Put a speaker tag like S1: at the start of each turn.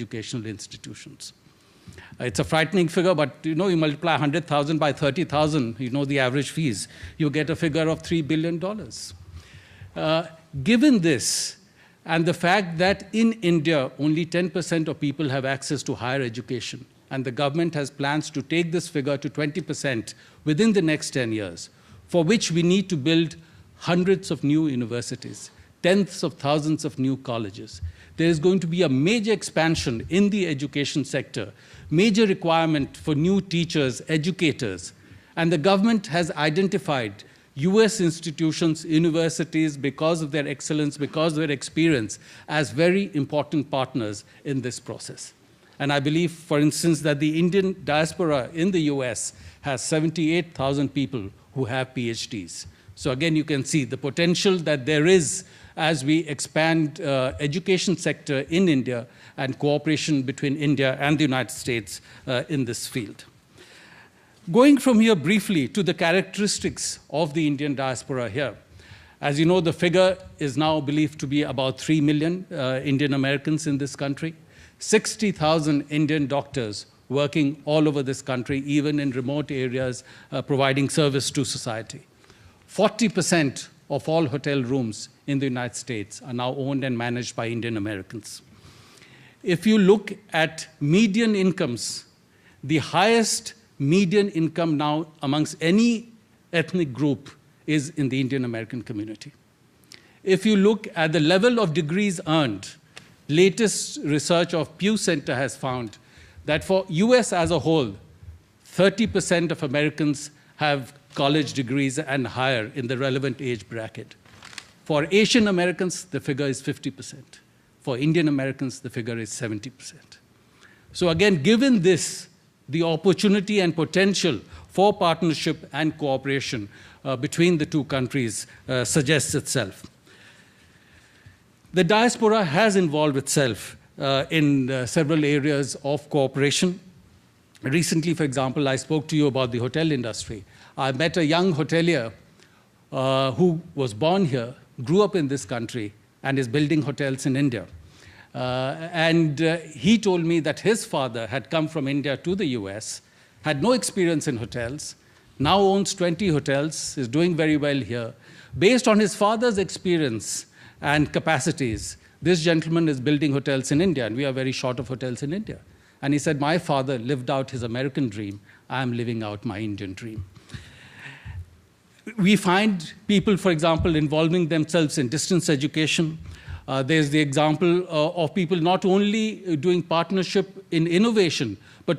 S1: educational institutions. It's a frightening figure, but you multiply 100,000 by 30,000, the average fees, you get a figure of $3 billion. Given this, and the fact that in India, only 10% of people have access to higher education, and the government has plans to take this figure to 20% within the next 10 years, for which we need to build hundreds of new universities, tens of thousands of new colleges. There is going to be a major expansion in the education sector, major requirement for new teachers, educators, and the government has identified US institutions, universities, because of their excellence, because of their experience, as very important partners in this process. And I believe, for instance, that the Indian diaspora in the US has 78,000 people who have PhDs. So again, you can see the potential that there is as we expand education sector in India and cooperation between India and the United States in this field. Going from here briefly to the characteristics of the Indian diaspora here. As you know, the figure is now believed to be about 3 million Indian Americans in this country, 60,000 Indian doctors working all over this country, even in remote areas, providing service to society. 40% of all hotel rooms in the United States are now owned and managed by Indian Americans. If you look at median incomes, the highest median income now amongst any ethnic group is in the Indian American community. If you look at the level of degrees earned, latest research of Pew Center has found that for US as a whole, 30% of Americans have college degrees and higher in the relevant age bracket. For Asian Americans, the figure is 50%. For Indian Americans, the figure is 70%. So again, given this, the opportunity and potential for partnership and cooperation between the two countries suggests itself. The diaspora has involved itself in several areas of cooperation. Recently, for example, I spoke to you about the hotel industry. I met a young hotelier who was born here, grew up in this country, and is building hotels in India. He told me that his father had come from India to the US, had no experience in hotels, now owns 20 hotels, is doing very well here. Based on his father's experience and capacities, this gentleman is building hotels in India, and we are very short of hotels in India. And he said, my father lived out his American dream. I am living out my Indian dream. We find people, for example, involving themselves in distance education. There's the example of people not only doing partnership in innovation, but